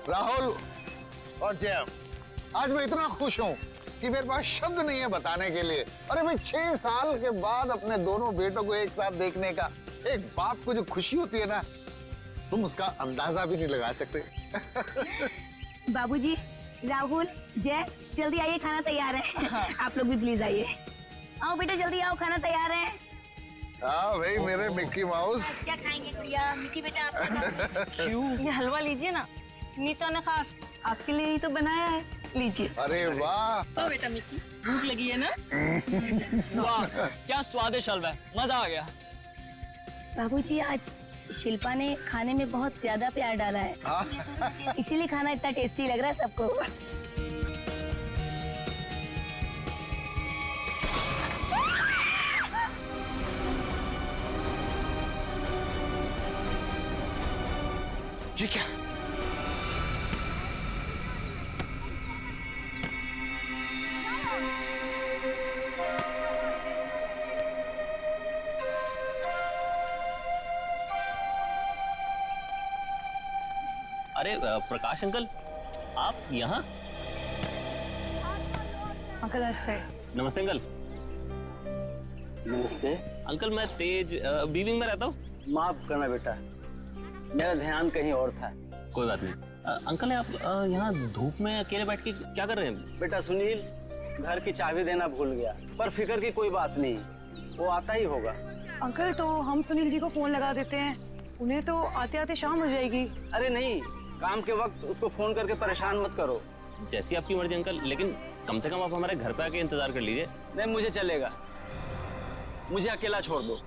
राहुल और जय, आज मैं इतना खुश हूं कि मेरे पास शब्द नहीं है बताने के लिए। अरे भाई 6 साल के बाद अपने दोनों बेटों को एक साथ देखने का, एक बाप को जो खुशी होती है ना, तुम उसका अंदाजा भी नहीं लगा सकते। बाबूजी, राहुल, जय, जल्दी आइए, खाना तैयार है। आप लोग भी प्लीज आइए। आओ बेटा, जल्दी आओ, खाना तैयार है। हाँ भाई मेरे मिक्की माउस। क्या खाएंगे गुड़िया? मिक्की बेटा आप क्यों? ये हलवा लीजिए ना, नीता ने खास आपके लिए ही तो बनाया है, लीजिए। अरे वाह। तो बेटा मिक्की, भूख लगी है ना? वाह क्या स्वादिष्ट हलवा है, मजा आ गया। बाबूजी, आज शिल्पा ने खाने में बहुत ज्यादा प्यार डाला है, इसीलिए खाना इतना टेस्टी लग रहा है सबको। ये क्या? अरे प्रकाश अंकल, आप यहाँ? अंकल नमस्ते। नमस्ते अंकल। नमस्ते। अंकल मैं तेज बीविंग में रहता हूँ। माफ करना बेटा, मेरा ध्यान कहीं और था। कोई बात नहीं। अंकल आप यहाँ धूप में अकेले बैठ के क्या कर रहे हैं? बेटा सुनील घर की चाबी देना भूल गया, पर फिक्र की कोई बात नहीं, वो आता ही होगा। अंकल तो हम सुनील जी को फोन लगा देते हैं, उन्हें तो आते आते शाम हो जाएगी। अरे नहीं, काम के वक्त उसको फोन करके परेशान मत करो। जैसी आपकी मर्जी अंकल, लेकिन कम से कम आप हमारे घर पे आके इंतजार कर लीजिए। नहीं मुझे चलेगा, मुझे अकेला छोड़ दो।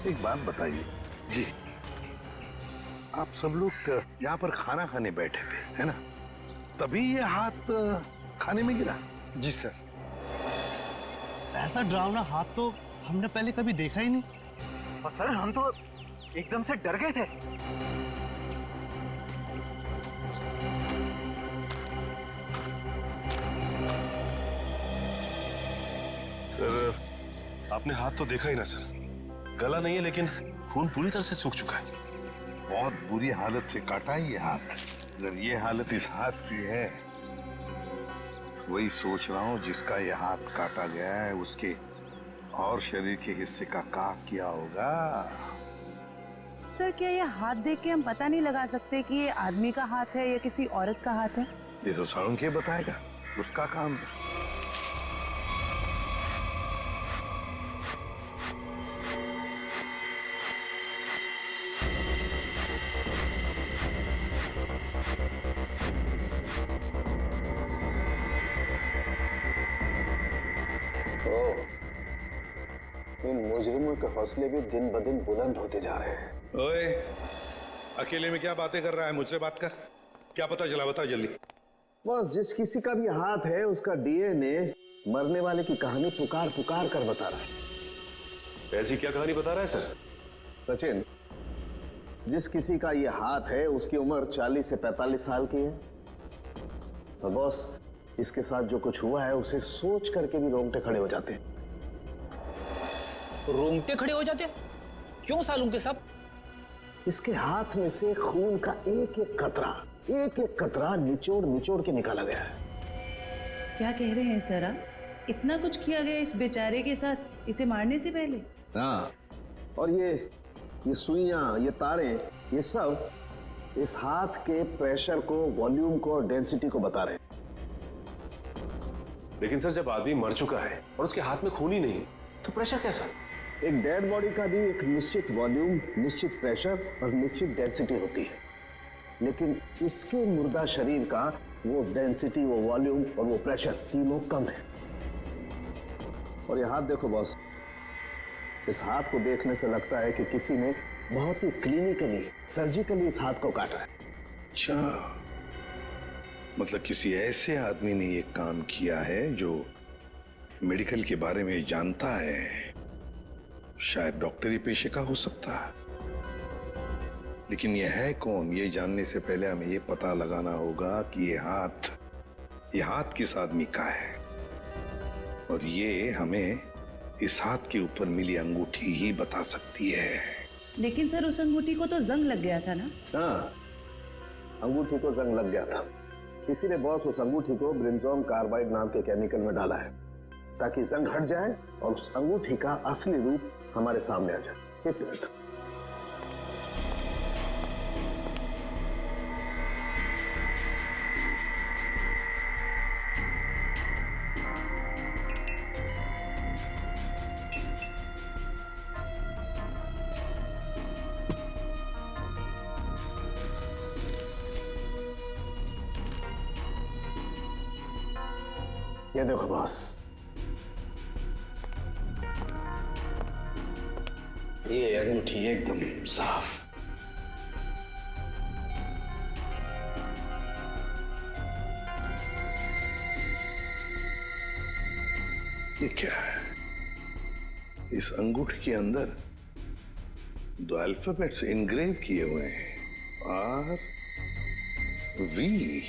एक बात बताइए जी, आप सब लोग यहाँ पर खाना खाने बैठे थे है ना, तभी ये हाथ खाने में गिरा? जी सर। ऐसा डरावना हाथ तो हमने पहले कभी देखा ही नहीं, और सर हम तो एकदम से डर गए थे। सर आपने हाथ तो देखा ही ना सर, गला नहीं है लेकिन खून पूरी तरह से सूख चुका है। बहुत बुरी हालत से काटा है ये हाथ। अगर ये हालत इस हाथ की है, वही सोच रहा हूँ जिसका ये हाथ काटा गया है उसके और शरीर के हिस्से का क्या किया होगा। सर क्या ये हाथ देख के हम पता नहीं लगा सकते कि ये आदमी का हाथ है या किसी औरत का हाथ है? ये तो सारुण के बताएगा, उसका काम है। इन मुजरिमों के हौसले भी दिन ब दिन बुलंद होते जा रहे हैं। ओए, अकेले में क्या बातें कर रहा है? मुझसे बात कर। क्या पता चला, बता जल्दी। बस जिस किसी का भी हाथ है उसका डीएनए मरने वाले की कहानी पुकार पुकार कर बता रहा है। ऐसी क्या कहानी बता रहा है सर? सचिन, जिस किसी का ये हाथ है उसकी उम्र 40 से 45 साल की है। तो बॉस, इसके साथ जो कुछ हुआ है उसे सोच करके भी रोंगटे खड़े हो जाते हैं। रोंगटे खड़े हो जाते हैं? क्यों सालूं के साहब? इसके हाथ में से खून का एक एक कतरा निचोड़ निचोड़ के निकाला गया है। क्या कह रहे हैं सर आप? इतना कुछ किया गया इस बेचारे के साथ इसे मारने से पहले? हाँ, और ये सुइयां, ये तारे, ये सब इस हाथ के प्रेशर को, वॉल्यूम को और डेंसिटी को बता रहे हैं। लेकिन सर जब आदमी मर चुका है और उसके हाथ में खून ही नहीं है तो प्रेशर कैसा? एक डेड बॉडी का भी एक निश्चित वॉल्यूम, निश्चित प्रेशर और निश्चित डेंसिटी होती है, लेकिन इसके मुर्दा शरीर का वो डेंसिटी, वो वॉल्यूम और वो प्रेशर तीनों कम है। और ये हाथ देखो बॉस, इस हाथ को देखने से लगता है कि किसी ने बहुत ही क्लिनिकली, सर्जिकली इस हाथ को काटा है। अच्छा, मतलब किसी ऐसे आदमी ने ये काम किया है जो मेडिकल के बारे में जानता है, शायद डॉक्टरी पेशे का हो सकता है। लेकिन ये है कौन, ये जानने से पहले हमें ये पता लगाना होगा कि ये हाथ किस आदमी का है, और ये हमें इस हाथ के ऊपर मिली अंगूठी ही बता सकती है। लेकिन सर उस अंगूठी को तो जंग लग गया था ना? हाँ, अंगूठी को जंग लग गया था, इसीलिए बॉस उस अंगूठी को ब्रिंजोन कार्बाइड नाम के केमिकल में डाला है ताकि जंग हट जाए और उस अंगूठी का असली रूप हमारे सामने आ जाए। एक मिनट। ये देखो बॉस, ये अंगूठी एकदम साफ। ये क्या है? इस अंगूठी के अंदर दो अल्फाबेट्स इनग्रेव किए हुए हैं, आर वी।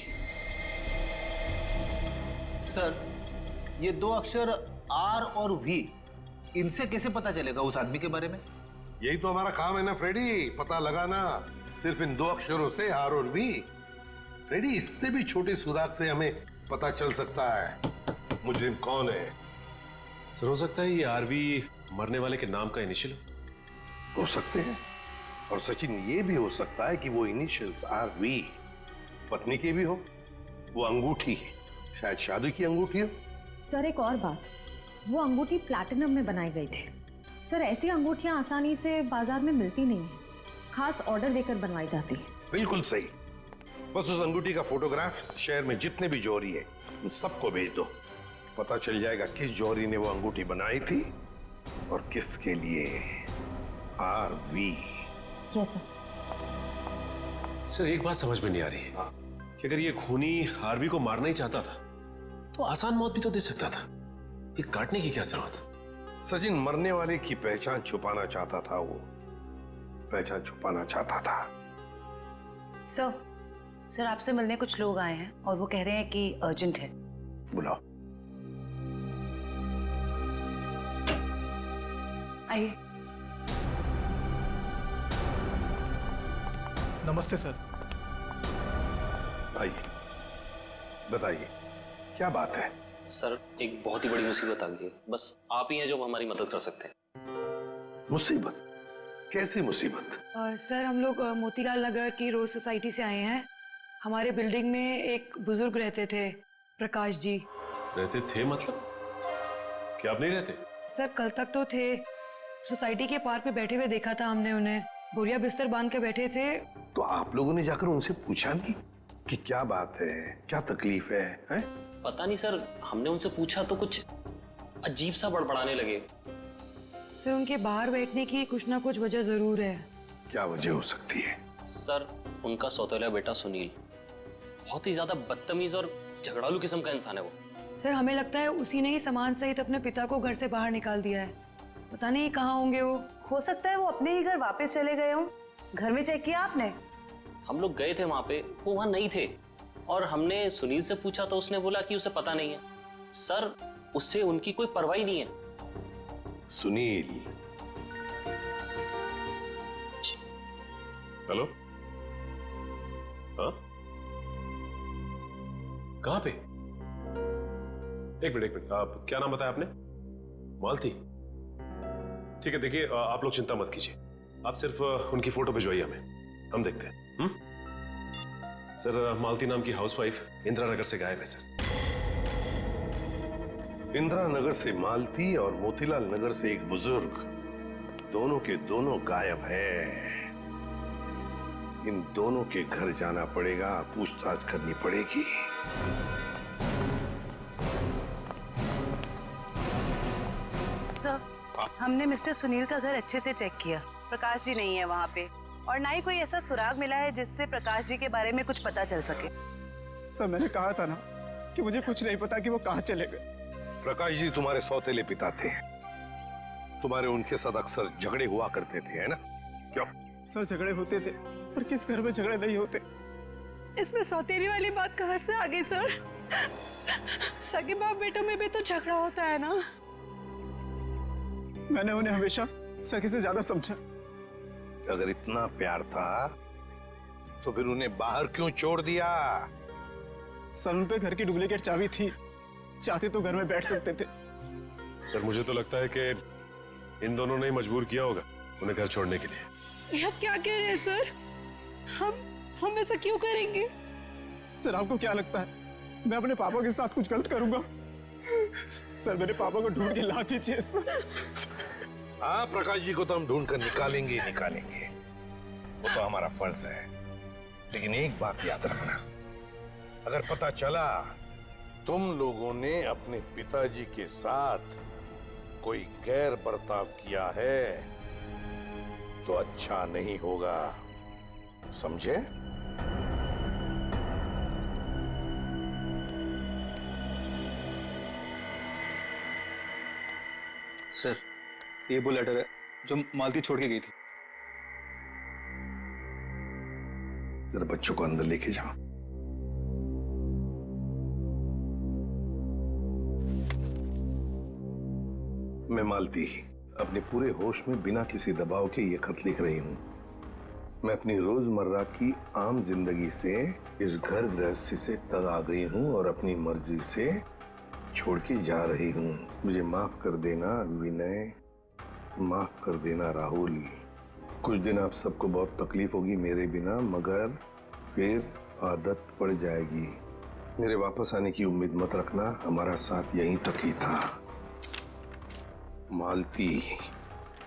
सर, ये दो अक्षर आर और वी, इनसे कैसे पता चलेगा उस आदमी के बारे में? यही तो हमारा काम है ना फ्रेडी, पता लगाना। सिर्फ इन दो अक्षरों से, आर और वी। फ्रेडी, इससे भी छोटे सुराग से हमें पता चल सकता है मुजरिम कौन है। सर हो सकता है ये आरवी मरने वाले के नाम का इनिशियल हो सकते हैं, और सचिन ये भी हो सकता है कि वो इनिशियल्स आर वी पत्नी के भी हो। वो अंगूठी शायद शादी की अंगूठी हो। सर एक और बात, वो अंगूठी प्लैटिनम में बनाई गई थी। सर ऐसी अंगूठियां आसानी से बाजार में मिलती नहीं है, खास ऑर्डर देकर बनवाई जाती है। बिल्कुल सही। बस उस अंगूठी का फोटोग्राफ शहर में जितने भी जौहरी है उन सबको भेज दो, पता चल जाएगा किस जौहरी ने वो अंगूठी बनाई थी और किसके लिए। Are we. Yes sir. Sir एक बात समझ में नहीं आ रही कि अगर ये खूनी आरवी को मारना ही चाहता था तो आसान मौत भी तो दे सकता था, ये काटने की क्या जरूरत? सचिन मरने वाले की पहचान छुपाना चाहता था, वो पहचान छुपाना चाहता था। सर आपसे मिलने कुछ लोग आए हैं और वो कह रहे हैं कि अर्जेंट है। बुलाओ। आइए। नमस्ते सर। आइए, बताइए क्या बात है? सर एक बहुत ही बड़ी मुसीबत आ गई है, बस आप ही हैं जो हमारी मदद कर सकते हैं। मुसीबत? कैसी मुसीबत? सर हम लोग मोतीलाल नगर की रोज सोसाइटी से आए हैं। हमारे बिल्डिंग में एक बुजुर्ग रहते थे, प्रकाश जी। रहते थे मतलब? क्या आप नहीं रहते? सर कल तक तो थे, सोसाइटी के पार्क में बैठे हुए देखा था हमने उन्हें, बोरिया बिस्तर बांध के बैठे थे। तो आप लोगों ने जाकर उनसे पूछा नहीं कि क्या बात है, क्या तकलीफ है, हैं? पता नहीं सर, हमने उनसे पूछा तो कुछ अजीब सा बड़बड़ाने लगे। सर उनके बाहर बैठने की कुछ ना कुछ वजह जरूर है। क्या वजह हो सकती है? सर उनका सौतेला बेटा सुनील बहुत ही ज्यादा बदतमीज और झगड़ालू किस्म का इंसान है वो। सर हमें लगता है उसी ने ही सामान सहित अपने पिता को घर से बाहर निकाल दिया है। पता नहीं कहाँ होंगे वो। हो सकता है वो अपने ही घर वापस चले गए हों। घर में चेक किया आपने? हम लोग गए थे वहां पे, वो वहां नहीं थे, और हमने सुनील से पूछा तो उसने बोला कि उसे पता नहीं है। सर उससे उनकी कोई परवाह नहीं है। सुनील? हेलो, हाँ कहाँ पे? एक मिनट, आप क्या नाम बताया आपने? मालती? ठीक है, देखिए आप लोग चिंता मत कीजिए, आप सिर्फ उनकी फोटो भिजवाइए हमें, हम देखते हैं। सर मालती नाम की हाउसवाइफ इंदिरा नगर से गायब है सर। इंदिरा नगर से मालती और मोतीलाल नगर से एक बुजुर्ग, दोनों के दोनों गायब है। इन दोनों के घर जाना पड़ेगा, पूछताछ करनी पड़ेगी। सर, हमने मिस्टर सुनील का घर अच्छे से चेक किया। प्रकाश जी नहीं है वहाँ पे, और ना ही कोई ऐसा सुराग मिला है जिससे प्रकाश जी के बारे में कुछ पता चल सके। सर, मैंने कहा था ना कि मुझे कुछ नहीं पता कि वो कहाँ चले गए। प्रकाश जी तुम्हारे सौतेले पिता थे, तुम्हारे उनके साथ अक्सर झगड़े हुआ करते थे, है ना? क्यों? सर, झगड़े होते थे, पर किस घर में झगड़े नहीं होते। इसमें सौतेली वाली बात कहाँ से आ गई सर? सगे बाप बेटों में भी तो झगड़ा होता है ना। मैंने उन्हें हमेशा सखी से ज्यादा समझा। अगर इतना प्यार था तो फिर उन्हें बाहर क्यों छोड़ दिया? सर, उन पे घर की डुप्लीकेट चाबी थी, चाहते तो घर में बैठ सकते थे। सर, मुझे तो लगता है कि इन दोनों ने मजबूर किया होगा उन्हें घर छोड़ने के लिए। आप क्या कह रहे हैं सर? हम ऐसा क्यों करेंगे? सर, आपको क्या लगता है मैं अपने पापा के साथ कुछ गलत करूंगा? सर, मेरे पापा को ढूंढ के ला दीजिए सर। हाँ, प्रकाश जी को तो हम ढूंढ कर निकालेंगे ही निकालेंगे, वो तो हमारा फर्ज है। लेकिन एक बात याद रखना, अगर पता चला तुम लोगों ने अपने पिताजी के साथ कोई गैर बर्ताव किया है तो अच्छा नहीं होगा, समझे? सर, ये वो लेटर है जो मालती छोड़ के गई थी। जरा बच्चों को अंदर लेके जाओ। मैं मालती अपने पूरे होश में बिना किसी दबाव के ये खत लिख रही हूं। मैं अपनी रोजमर्रा की आम जिंदगी से इस घर गृहस्थी से तंग आ गई हूं और अपनी मर्जी से छोड़ के जा रही हूं। मुझे माफ कर देना विनय, माफ कर देना राहुल। कुछ दिन आप सबको बहुत तकलीफ होगी मेरे बिना, मगर फिर आदत पड़ जाएगी। मेरे वापस आने की उम्मीद मत रखना, हमारा साथ यहीं तक ही था। मालती।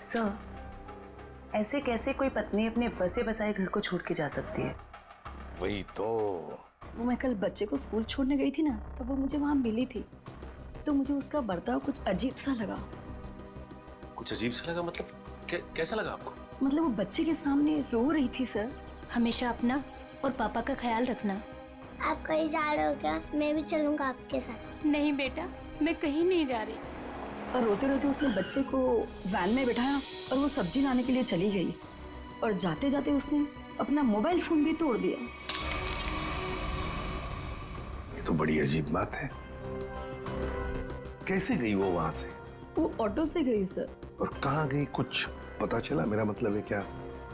सर, ऐसे कैसे कोई पत्नी अपने बसे बसाए घर को छोड़ के जा सकती है? वही तो। वो मैं कल बच्चे को स्कूल छोड़ने गई थी ना, तब वो मुझे वहां मिली थी, तो मुझे उसका बर्ताव कुछ अजीब सा लगा। कुछ अजीब सा लगा? मतलब कैसा लगा आपको? मतलब वो बच्चे के सामने रो रही थी। सर, हमेशा अपना और पापा का ख्याल रखना। आप कहीं जा रहे हो क्या? मैं भी चलूंगा आपके साथ। नहीं बेटा, मैं कहीं नहीं जा रही। और रोते रोते उसने बच्चे को वैन में बिठाया और वो सब्जी लाने के लिए चली गई, और जाते जाते उसने अपना मोबाइल फोन भी तोड़ दिया। ये तो बड़ी अजीब बात है। कैसे गई वो वहां से? वो ऑटो से गई सर। और कहाँ गई, कुछ पता चला? मेरा मतलब है, क्या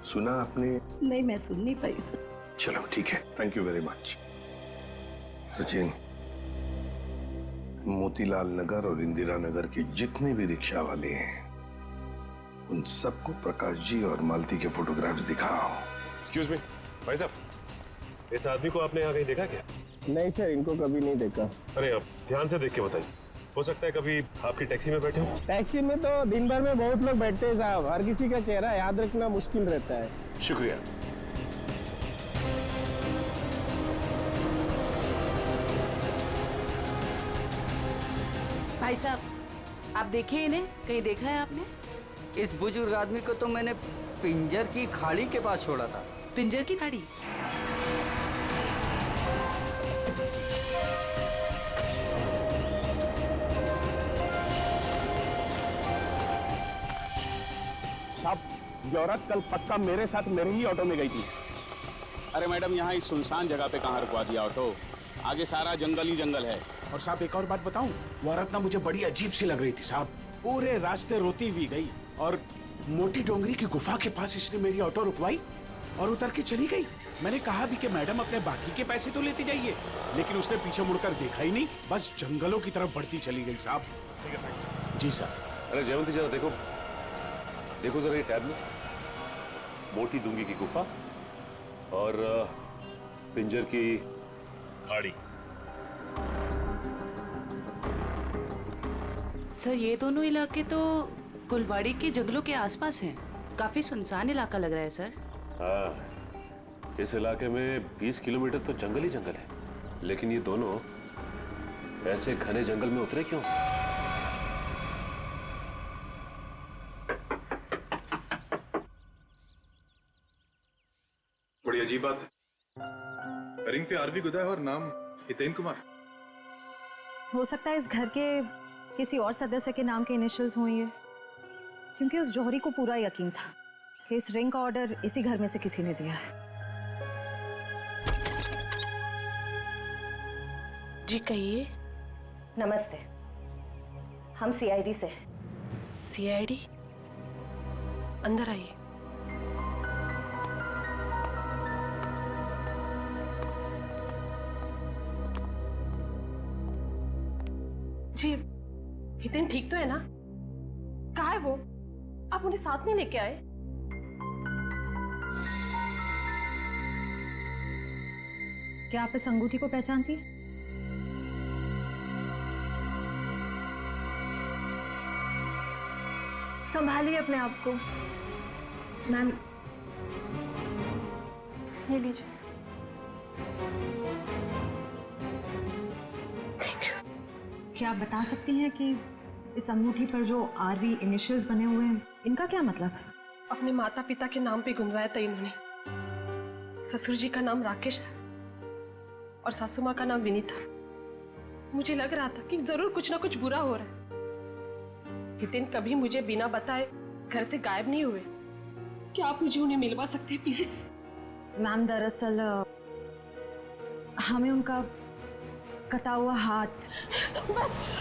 सुना आपने? नहीं, मैं सुन नहीं पाई सर। चलो ठीक है, thank you very much. Sachin, Motilal Nagar और इंदिरा नगर के जितने भी रिक्शा वाले हैं उन सबको प्रकाश जी और मालती के फोटोग्राफ्स दिखाओ। एक्सक्यूज मी भाई साहब, इस आदमी को आपने यहाँ कहीं देखा क्या? नहीं सर, इनको कभी नहीं देखा। अरे आप ध्यान से देख के बताइए, हो सकता है कभी आपकी टैक्सी में बैठे हो। टैक्सी में तो दिन भर में बहुत लोग बैठते हैं साहब, हर किसी का चेहरा याद रखना मुश्किल रहता है। शुक्रिया। भाई साहब, आप देखिए इन्हें, कहीं देखा है आपने? इस बुजुर्ग आदमी को तो मैंने पिंजर की खाड़ी के पास छोड़ा था। पिंजर की खाड़ी? साहब, ये औरत कल पक्का मेरे साथ मेरे ही ऑटो में गई थी। अरे मैडम, यहाँ इस सुनसान जगह पे कहाँ रुकवा दिया ऑटो? आगे सारा जंगल ही जंगल है। और साहब एक और बात बताऊं, वो औरत ना मुझे बड़ी अजीब सी लग रही थी साहब। पूरे रास्ते रोती हुई गई और मोटी डोंगरी की गुफा के पास इसने मेरी ऑटो रुकवाई और उतर के चली गई। मैंने कहा भी कि मैडम अपने बाकी के पैसे तो लेती जाइए, लेकिन उसने पीछे मुड़कर देखा ही नहीं, बस जंगलों की तरफ बढ़ती चली गई साहब। जी सर। अरे जयवंती, जरा देखो देखो जरा ये टैब में, मोटी डूंगी की गुफा और पिंजर की खाड़ी। सर ये दोनों इलाके तो कुलवाड़ी के जंगलों के आसपास हैं। काफी सुनसान इलाका लग रहा है सर। हाँ, इस इलाके में 20 किलोमीटर तो जंगल ही जंगल है, लेकिन ये दोनों ऐसे घने जंगल में उतरे क्यों? बड़ी अजीब बात है। रिंग पे आरवी गुदा है और नाम हितेन कुमार। हो सकता है इस घर के किसी और सदस्य के नाम के इनिशियल्स हों ये, क्योंकि उस जौहरी को पूरा यकीन था कि इस रिंग का ऑर्डर इसी घर में से किसी ने दिया है। जी कहिए। नमस्ते, हम सीआईडी से। सीआईडी? अंदर आइए। जी हितेन ठीक तो है ना? कहाँ है वो? आप उन्हें साथ नहीं लेके आए? क्या आप इस अंगूठी को पहचानती हैं? संभालिए अपने आप को। मैम ये लीजिए। क्या आप बता सकती हैं कि इस अंगूठी पर जो आरवी इनिशियल्स बने हुए हैं, इनका क्या मतलब है? अपने माता पिता के नाम पे गुंदवाया था इन्होंने। ससुर जी का नाम राकेश था और सासू माँ का नाम विनी था। मुझे लग रहा था कि जरूर कुछ ना कुछ बुरा हो रहा है। हितेन कभी मुझे बिना बताए घर से गायब नहीं हुए। क्या आप मुझे उन्हें मिलवा सकते हैं प्लीज? मैम दरअसल हमें उनका कटा हुआ हाथ। बस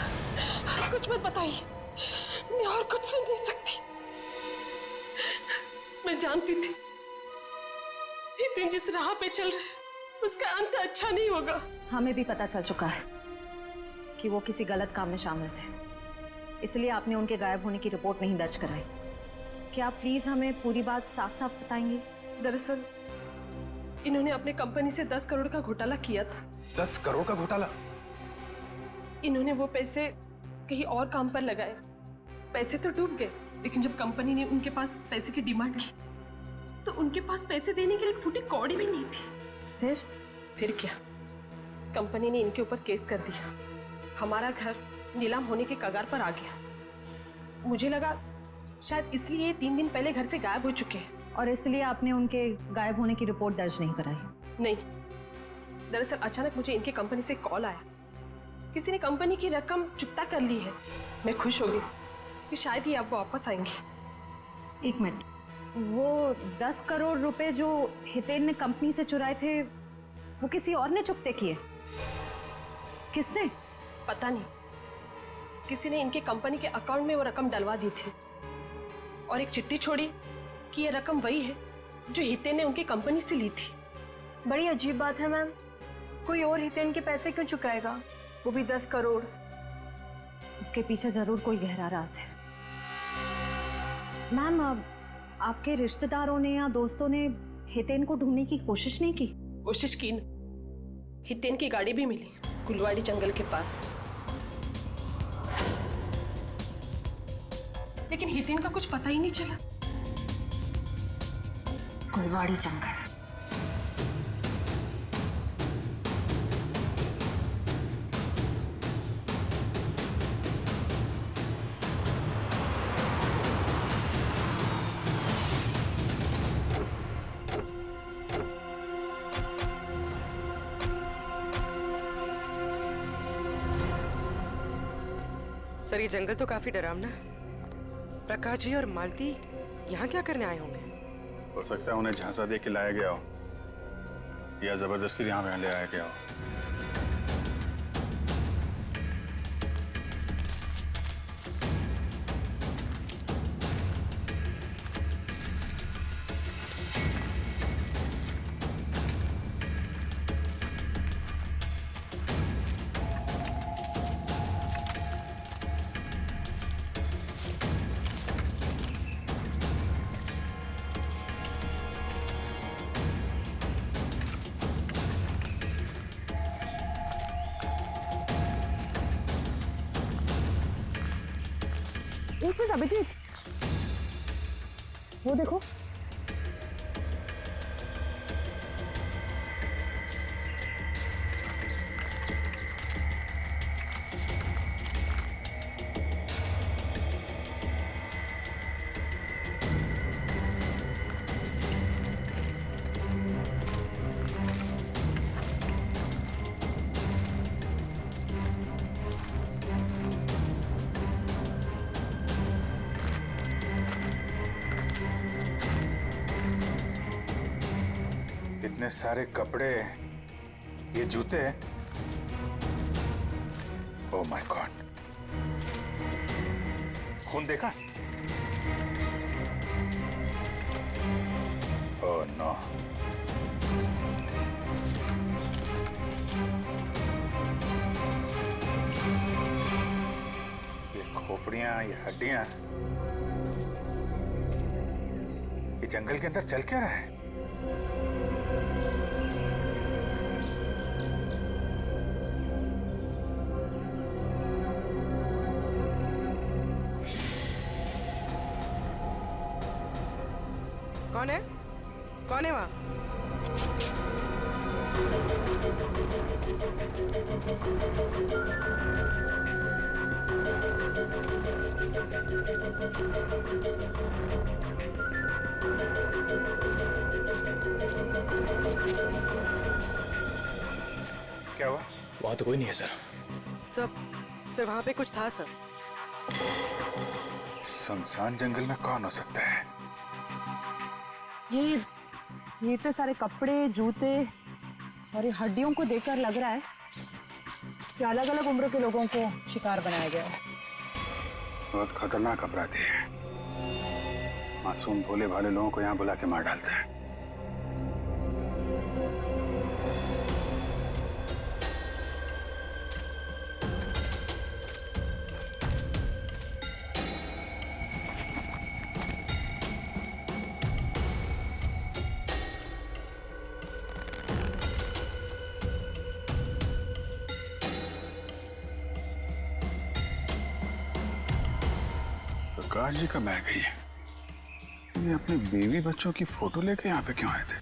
कुछ मत बताइए, मैं और कुछ सुन नहीं सकती। मैं जानती थी हितेन जिस राह पे चल रहा है उसका अंत अच्छा नहीं होगा। हमें भी पता चल चुका है कि वो किसी गलत काम में शामिल थे, इसलिए आपने उनके गायब होने की रिपोर्ट नहीं दर्ज कराई। क्या आप प्लीज हमें पूरी बात साफ साफ बताएंगे? दरअसल इन्होंने अपने कंपनी से 10 करोड़ का घोटाला किया था। 10 करोड़ का घोटाला? इन्होंने वो पैसे कहीं और काम पर लगाए। पैसे तो डूब गए, लेकिन जब कंपनी ने उनके पास पैसे की डिमांड की तो उनके पास पैसे देने के लिए एक फूटी कौड़ी भी नहीं थी। फिर क्या, कंपनी ने इनके ऊपर केस कर दिया। हमारा घर नीलाम होने के कगार पर आ गया। मुझे लगा शायद इसलिए ये 3 दिन पहले घर से गायब हो चुके हैं। और इसलिए आपने उनके गायब होने की रिपोर्ट दर्ज नहीं कराई? नहीं, दरअसल अचानक मुझे इनके कंपनी से कॉल आया। किसी ने कंपनी की रकम चुकता कर ली है। मैं खुश हो गई कि शायद ही आप वापस आएंगे। 1 मिनट, वो 10 करोड़ रुपए जो हितेन ने कंपनी से चुराए थे वो किसी और ने चुकते किए? किसने? पता नहीं, किसी ने इनके कंपनी के अकाउंट में वो रकम डलवा दी थी और एक चिट्ठी छोड़ी कि ये रकम वही है जो हितेन ने उनकी कंपनी से ली थी। बड़ी अजीब बात है मैम, कोई और हितेन के पैसे क्यों चुकाएगा, वो भी 10 करोड़? इसके पीछे जरूर कोई गहरा राज है। मैम, आपके रिश्तेदारों ने या दोस्तों ने हितेन को ढूंढने की कोशिश नहीं की? कोशिश की न। हितेन की गाड़ी भी मिली कुलवाड़ी जंगल के पास, लेकिन हितेन का कुछ पता ही नहीं चला। कुलवाड़ी जंगल। सर ये जंगल तो काफी डरावना है। प्रकाश जी और मालती यहाँ क्या करने आए होंगे? हो सकता है उन्हें झांसा दे के लाया गया हो या जबरदस्ती यहाँ ले आया गया हो। एक मिनट अभिजीत, वो देखो। इतने सारे कपड़े, ये जूते, ओह माय गॉड, खून देखा? ओह नो, ये खोपड़ियां, ये हड्डियां, ये जंगल के अंदर चल क्या रहा है? कौन है? कौन है वहाँ? क्या हुआ? वहाँ तो कोई नहीं है सर। सर वहाँ पे कुछ था सर। सुनसान जंगल में कौन हो सकता है? ये तो सारे कपड़े, जूते और ये हड्डियों को देखकर लग रहा है कि अलग अलग उम्र के लोगों को शिकार बनाया गया है। बहुत खतरनाक अपराधी है, मासूम भोले भाले लोगों को यहाँ बुला के मार डालता है। प्रकाश जी कब आ गई है? ये अपने बीवी बच्चों की फोटो लेके यहाँ पे क्यों आए थे?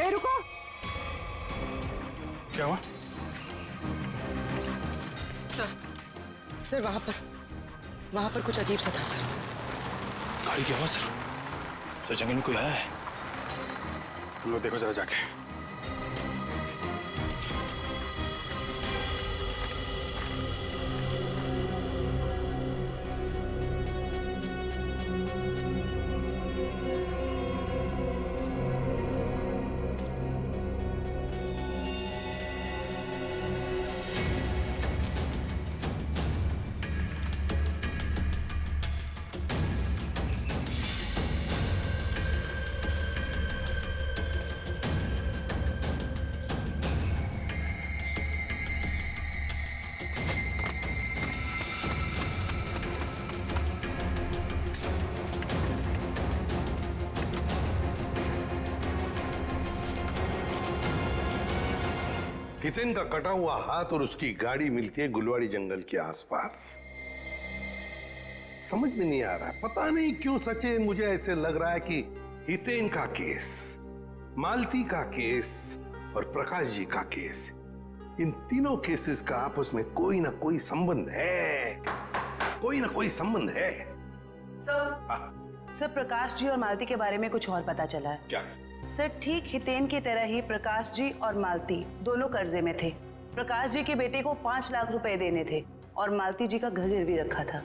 ए रुको! क्या हुआ? सर वहाँ पर कुछ अजीब सा था सर। गाड़ी की आवाज सर। तो जंगल में कोई आया है? तुम लोग देखो जरा जाके। हितेन का कटा हुआ हाथ और उसकी गाड़ी मिलती है गुलवाड़ी जंगल के आसपास। समझ में नहीं आ रहा, पता नहीं क्यों सचे मुझे ऐसे लग रहा है कि हितेन का केस, मालती का केस और प्रकाश जी का केस, इन तीनों केसेस का आपस में कोई ना कोई संबंध है, कोई ना कोई संबंध है। सर प्रकाश जी और मालती के बारे में कुछ और पता चला है। क्या? सर ठीक हितेन की तरह ही प्रकाश जी और मालती दोनों कर्जे में थे। प्रकाश जी के बेटे को 5 लाख रुपए देने थे और मालती जी का घर गिरवी रखा था।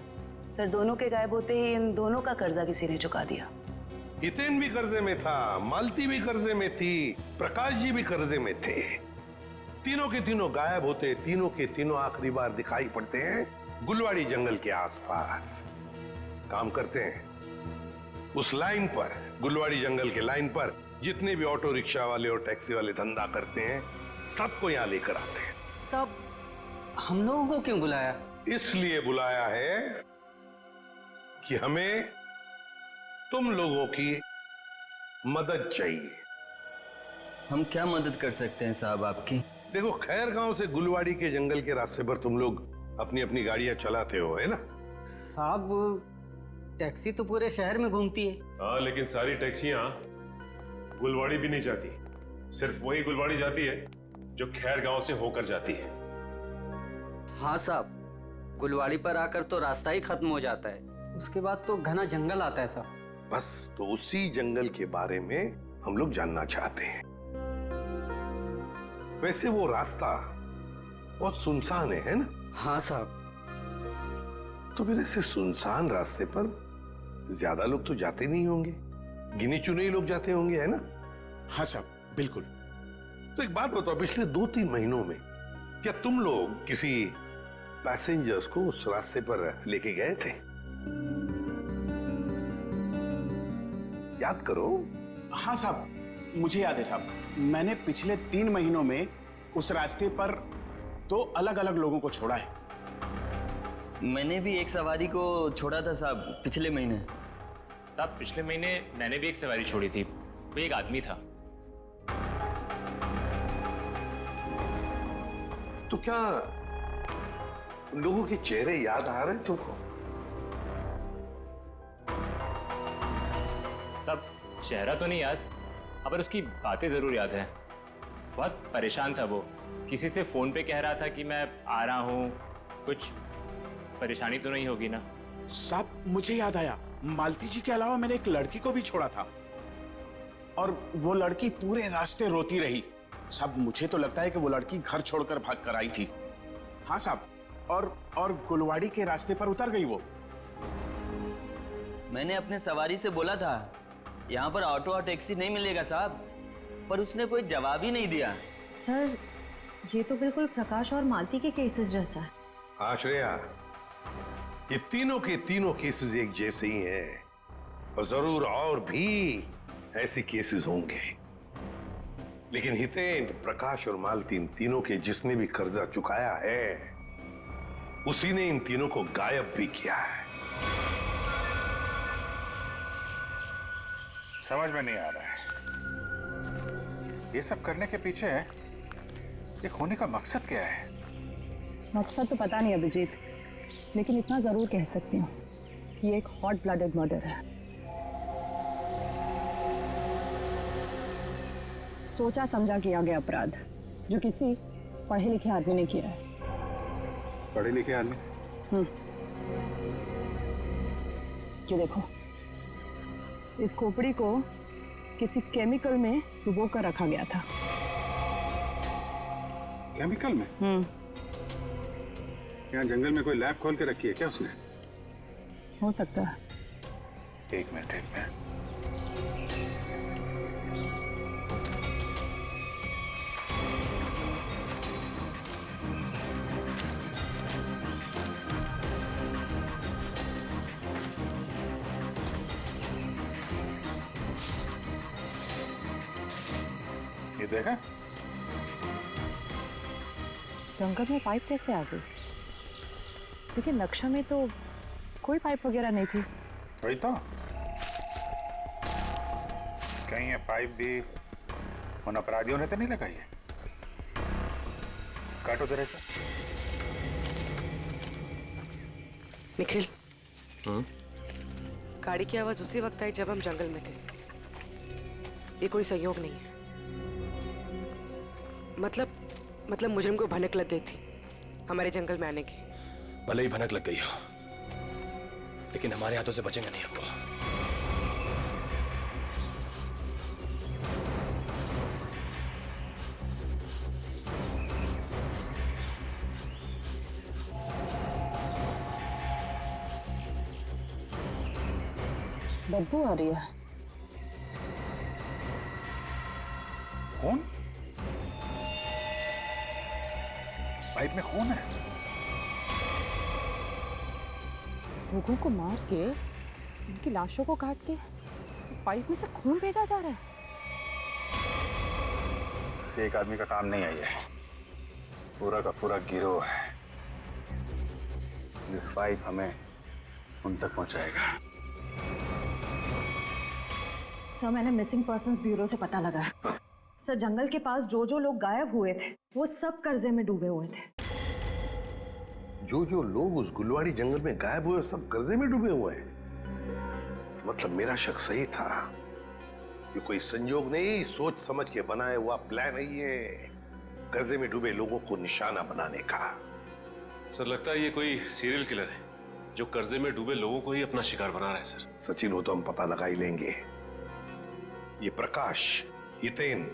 सर दोनों के गायब होते ही इन दोनों का कर्जा किसी ने चुका दिया। हितेन भी कर्जे में था, मालती भी कर्जे में थी, प्रकाश जी भी कर्जे में थे। तीनों के तीनों गायब होते, तीनों के तीनों आखिरी बार दिखाई पड़ते हैं गुलवाड़ी जंगल के आसपास। काम करते हैं उस लाइन पर, गुलवाड़ी जंगल के लाइन पर जितने भी ऑटो रिक्शा वाले और टैक्सी वाले धंधा करते हैं, सबको यहां लेकर आते हैं। सब हम लोगों को क्यों बुलाया? इसलिए बुलाया है कि हमें तुम लोगों की मदद चाहिए। हम क्या मदद कर सकते हैं साहब आपकी? देखो, खैर गांव से गुलवाड़ी के जंगल के रास्ते पर तुम लोग अपनी अपनी गाड़ियां चलाते हो, है ना? साहब टैक्सी तो पूरे शहर में घूमती है। हाँ, लेकिन सारी टैक्सियां गुलवाड़ी भी नहीं जाती। सिर्फ वही गुलवाड़ी जाती है जो खैर गांव से होकर जाती है। हाँ साहब, गुलवाड़ी पर आकर तो रास्ता ही खत्म हो जाता है, उसके बाद तो घना जंगल आता है साहब। बस तो उसी जंगल के बारे में हम लोग जानना चाहते हैं। वैसे वो रास्ता बहुत सुनसान है ना? हाँ साहब। तो फिर ऐसे सुनसान रास्ते पर ज्यादा लोग तो जाते नहीं होंगे, गिने चुने ही लोग जाते होंगे, है ना? हाँ साहब, बिल्कुल। तो एक बात बताओ, पिछले 2-3 महीनों में क्या तुम लोग किसी पैसेंजर्स को उस रास्ते पर लेके गए थे? याद करो। हाँ साहब, मुझे याद है साहब। मैंने पिछले 3 महीनों में उस रास्ते पर 2 अलग अलग लोगों को छोड़ा है। मैंने भी एक सवारी को छोड़ा था साहब पिछले महीने। साहब पिछले महीने मैंने भी एक सवारी छोड़ी थी, वो एक आदमी था। तो क्या उन लोगों के चेहरे याद आ रहे हैं तुमको? साहब चेहरा तो नहीं याद, पर उसकी बातें जरूर याद है। बहुत परेशान था वो, किसी से फोन पे कह रहा था कि मैं आ रहा हूँ, कुछ परेशानी तो नहीं होगी ना? साहब मुझे याद आया, मालती जी के अलावा मैंने एक लड़की को भी छोड़ा था और वो लड़की पूरे रास्ते रोती रही। साहब मुझे तो लगता है कि वो लड़की घर छोड़कर भाग कर आई थी। हाँ साहब, और गुलवाड़ी के रास्ते पर उतर गई वो। मैंने अपने सवारी से बोला था यहाँ पर ऑटो और टैक्सी नहीं मिलेगा साहब, पर उसने कोई जवाब ही नहीं दिया। सर ये तो बिल्कुल प्रकाश और मालती के केसेस जैसा है। हाँ श्रेया, ये तीनों के तीनों केसेस एक जैसे ही हैं और जरूर और भी ऐसे केसेस होंगे। लेकिन हितेन, प्रकाश और मालती, इन तीनों के जिसने भी कर्जा चुकाया है उसी ने इन तीनों को गायब भी किया है। समझ में नहीं आ रहा है ये सब करने के पीछे ये खोने का मकसद क्या है? मकसद तो पता नहीं अभिजीत, लेकिन इतना जरूर कह सकती हूँ कि ये एक हॉट ब्लडेड मर्डर है। सोचा समझा किया गया अपराध जो किसी पढ़े लिखे आदमी ने किया है। पढ़े लिखे आदमी? ये देखो, इस खोपड़ी को किसी केमिकल में डुबो कर रखा गया था। केमिकल में? यहाँ जंगल में कोई लैब खोल के रखी है क्या उसने? हो सकता है। एक मिनट। ये देखा? जंगल में पाइप कैसे आ गई? लेकिन नक्शा में तो कोई पाइप वगैरह नहीं थी। वही तो, कहीं ये पाइप भी उन अपराधियों ने तो नहीं लगाई है? काटो जरा सा। निखिल, गाड़ी की आवाज उसी वक्त आई जब हम जंगल में थे। ये कोई संयोग नहीं है। मतलब मुजरिम को भनक लग गई थी हमारे जंगल में आने की। भले ही भनक लग गई हो, लेकिन हमारे हाथों से बचेंगे नहीं हमको। बदबू आ रही है। खून? पाइप में खून है? लोगों को मार के, उनकी लाशों को काट के इस पाइप में से खून भेजा जा रहा है। किसी एक आदमी का काम नहीं है, ये पूरा का पूरा गिरोह है। ये पाइप हमें उन तक पहुंचाएगा। सर मैंने मिसिंग पर्सन्स ब्यूरो से पता लगा, सर जंगल के पास जो जो लोग गायब हुए थे वो सब कर्जे में डूबे हुए थे। जो जो लोग उस गुलवाड़ी जंगल में गायब हुए सब कर्जे में डूबे हुए हैं। मतलब मेरा शक सही था। ये कोई संयोग नहीं, सोच समझ के बनाया हुआ प्लान है ये, कर्जे में डूबे लोगों को निशाना बनाने का। सर लगता है ये कोई सीरियल किलर है जो कर्जे में डूबे लोगों को ही अपना शिकार बना रहा है सर। सचिन हो तो हम पता लगा ही लेंगे। ये प्रकाश, हितेन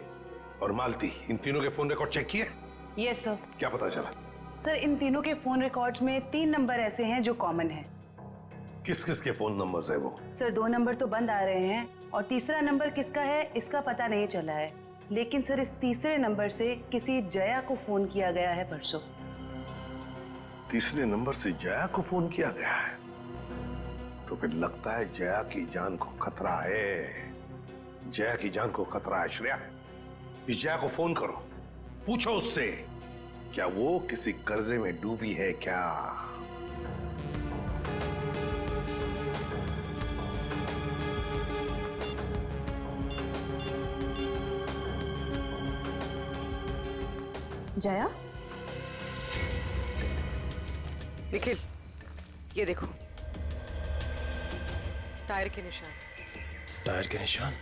और मालती, इन तीनों के फोन रिकॉर्ड चेक किए? Yes sir. क्या पता चला? सर इन तीनों के फोन रिकॉर्ड्स में 3 नंबर ऐसे हैं जो कॉमन है। किस किस के फोन नंबर्स है वो? सर 2 नंबर तो बंद आ रहे हैं और तीसरा नंबर किसका है इसका पता नहीं चला है, लेकिन सर इस तीसरे नंबर से किसी जया को फोन किया गया है परसों। तीसरे नंबर से जया को फोन किया गया है? तो फिर लगता है जया की जान को खतरा है। जया की जान को खतरा है। श्रेया, इस जया को फोन करो, पूछो उससे क्या वो किसी कर्जे में डूबी है क्या। जया, निखिल ये देखो टायर के निशान। टायर के निशान?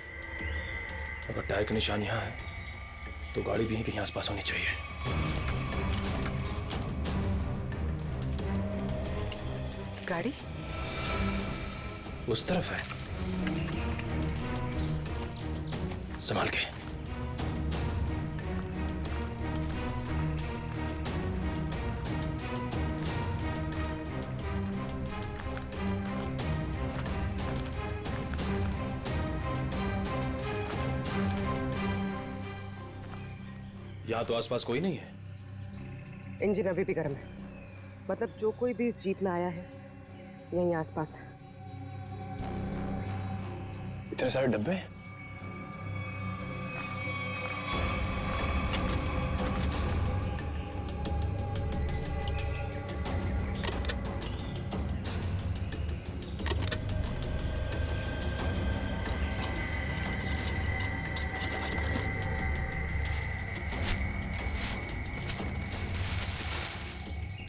अगर टायर के निशान यहाँ है तो गाड़ी भी यहीं कहीं आसपास होनी चाहिए। गाड़ी उस तरफ है, संभाल के। यहाँ तो आसपास कोई नहीं है। इंजन अभी भी गर्म है, मतलब जो कोई भी इस जीप में आया है यहीं आसपास है। इतने सारे डब्बे।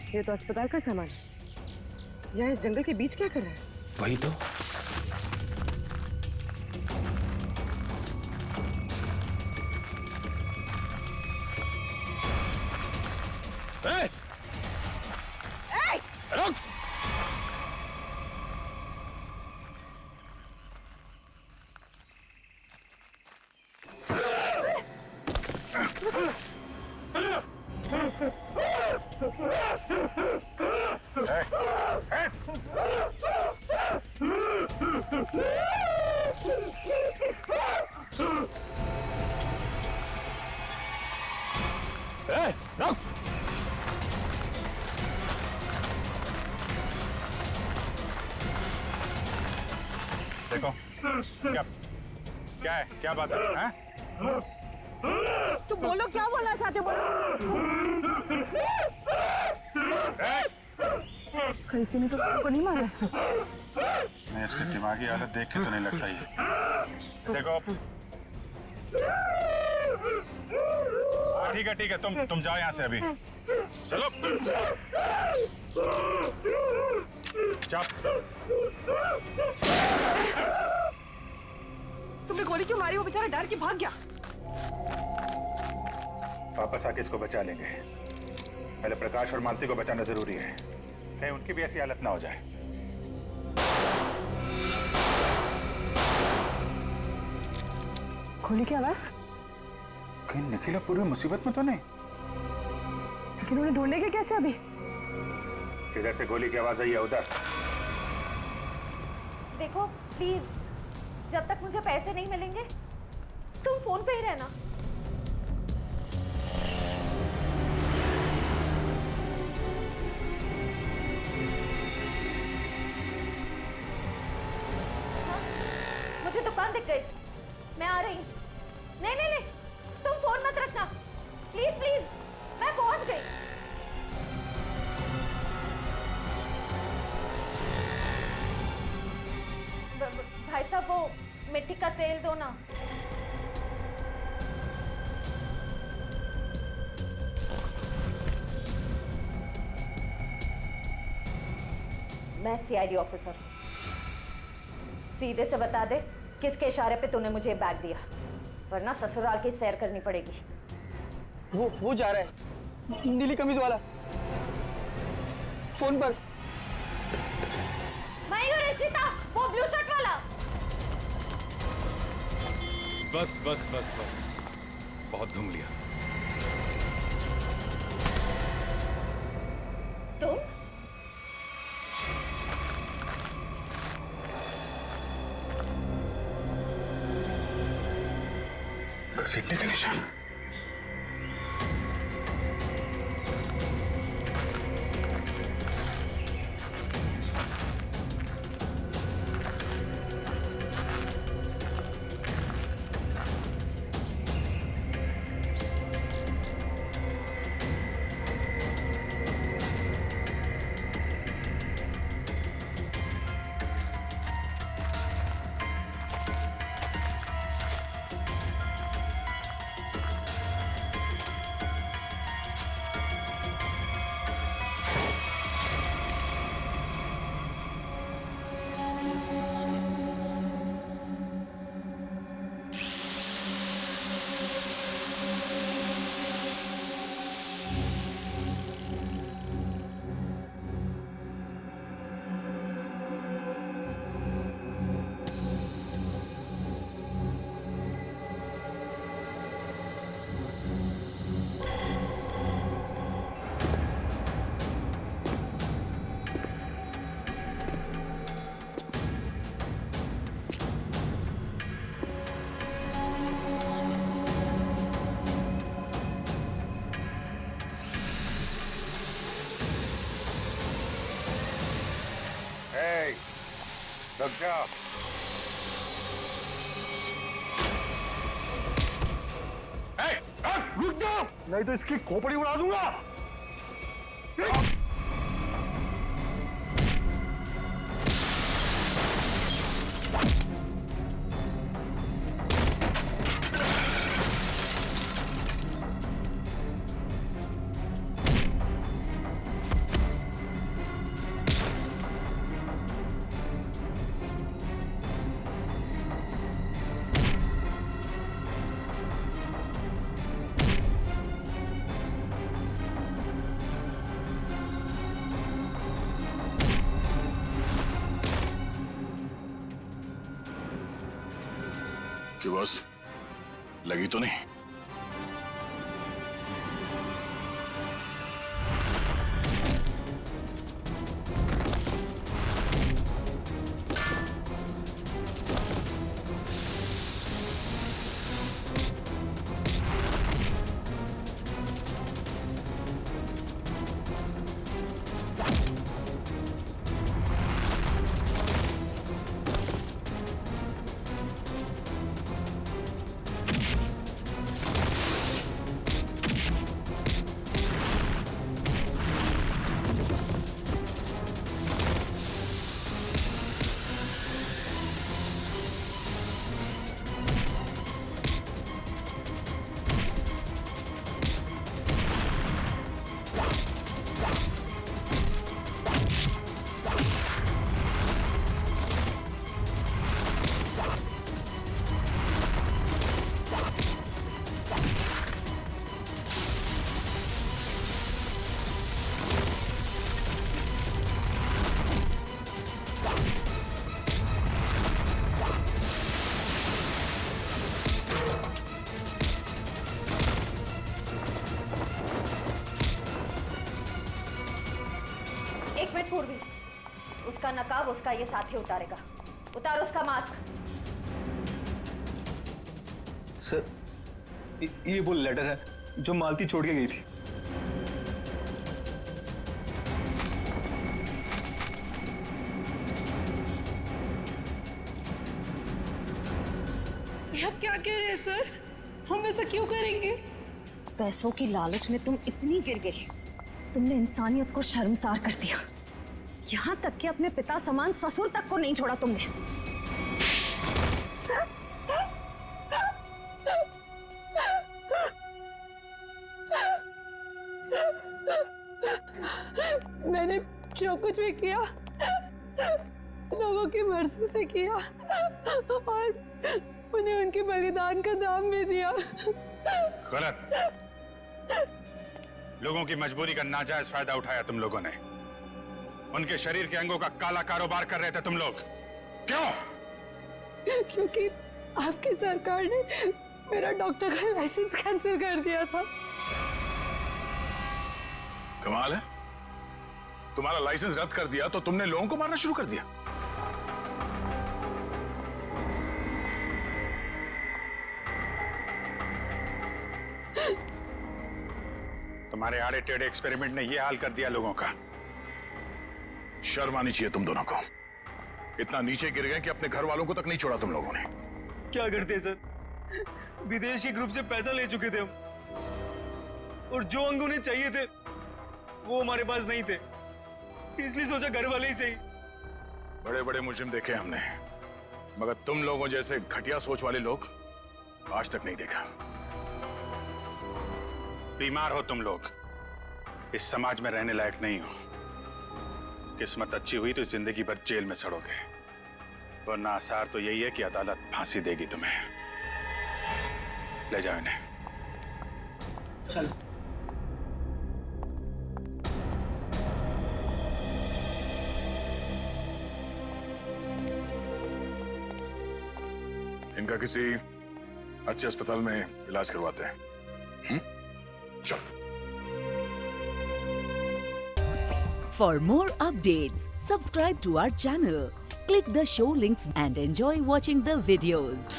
ये तो अस्पताल का सामान है, यहाँ इस जंगल के बीच क्या कर रहा है? वही तो। रुक! देखो क्या क्या है, क्या बात है? हैं? तुम बोलो, क्या बोलना चाहते हो? कैसे ने तो तुमको नहीं मारा? मैं इसकी दिमागी हालत देख के तो नहीं लगता ये। देखो ठीक है तुम जाओ यहाँ से अभी। चलो तुमने गोली क्यों मारी? वो बेचारा डर के भाग गया। वापस आके इसको बचा लेंगे। पहले प्रकाश और मालती को बचाना जरूरी है, कहीं उनकी भी ऐसी हालत ना हो जाए। गोली की आवाज? कहीं निखिला पूरी मुसीबत में तो नहीं? लेकिन उन्हें ढूंढेंगे कैसे अभी? जिधर से गोली की आवाज आई है उधर। देखो प्लीज, जब तक मुझे पैसे नहीं मिलेंगे तुम फोन पे ही रहना। हाँ, मुझे दुकान दिख गई, मैं आ रही। नहीं, तुम फोन मत रखना प्लीज प्लीज, मैं पहुंच गई। भाई साहब वो मिट्टी का तेल दो ना। मैं सीआईडी ऑफिसर हूँ। सीधे से बता दे किसके इशारे पे तूने मुझे बैग दिया, वरना ससुराल की सैर करनी पड़ेगी। वो जा रहा है, नीली कमीज वाला, फोन पर। मैं हूँ रिशिता, वो ब्लू शर्ट वाला। बस बस बस बस, बहुत घूम लिया। तुम? घसीटने के निशान। रुक जा। रुक जाओ, नहीं तो इसकी खोपड़ी उड़ा दूंगा। कि बस लगी तो नहीं? पूर्वी, उसका नकाब उसका ये साथी उतारेगा। उतार उसका मास्क। सर, ये वो लेटर है जो मालती छोड़ के गई थी। आप क्या कह रहे हैं सर? हम ऐसा क्यों करेंगे? पैसों की लालच में तुम इतनी गिर गई, तुमने इंसानियत को शर्मसार कर दिया। यहाँ तक कि अपने पिता समान ससुर तक को नहीं छोड़ा तुमने। मैंने जो कुछ भी किया लोगों की मर्जी से किया और उन्हें उनके बलिदान का दाम भी दिया। गलत। लोगों की मजबूरी का नाजायज फायदा उठाया तुम लोगों ने। उनके शरीर के अंगों का काला कारोबार कर रहे थे तुम लोग। क्यों? क्योंकि आपकी सरकार ने मेरा डॉक्टर का लाइसेंस कैंसिल कर दिया था। कमाल है, तुम्हारा लाइसेंस रद्द कर दिया तो तुमने लोगों को मारना शुरू कर दिया। तुम्हारे आड़े टेढ़े एक्सपेरिमेंट ने यह हाल कर दिया लोगों का। शर्म आनी चाहिए तुम दोनों को। इतना नीचे गिर गए कि अपने घर वालों को तक नहीं छोड़ा तुम लोगों ने। क्या करते हैं सर, विदेशी ग्रुप से पैसा ले चुके थे हम, और जो अंग उन्हें चाहिए थे वो हमारे पास नहीं थे, इसलिए सोचा घर वाले ही सही। बड़े बड़े मुजरिम देखे हमने, मगर तुम लोगों जैसे घटिया सोच वाले लोग आज तक नहीं देखा। बीमार हो तुम लोग, इस समाज में रहने लायक नहीं हो। किस्मत अच्छी हुई तो जिंदगी भर जेल में सड़ोगे, वरना आसार तो यही है कि अदालत फांसी देगी तुम्हें। ले जाओ इन्हें। चलो। इनका किसी अच्छे अस्पताल में इलाज करवाते हैं। चलो। For more updates, subscribe to our channel, click the show links and enjoy watching the videos.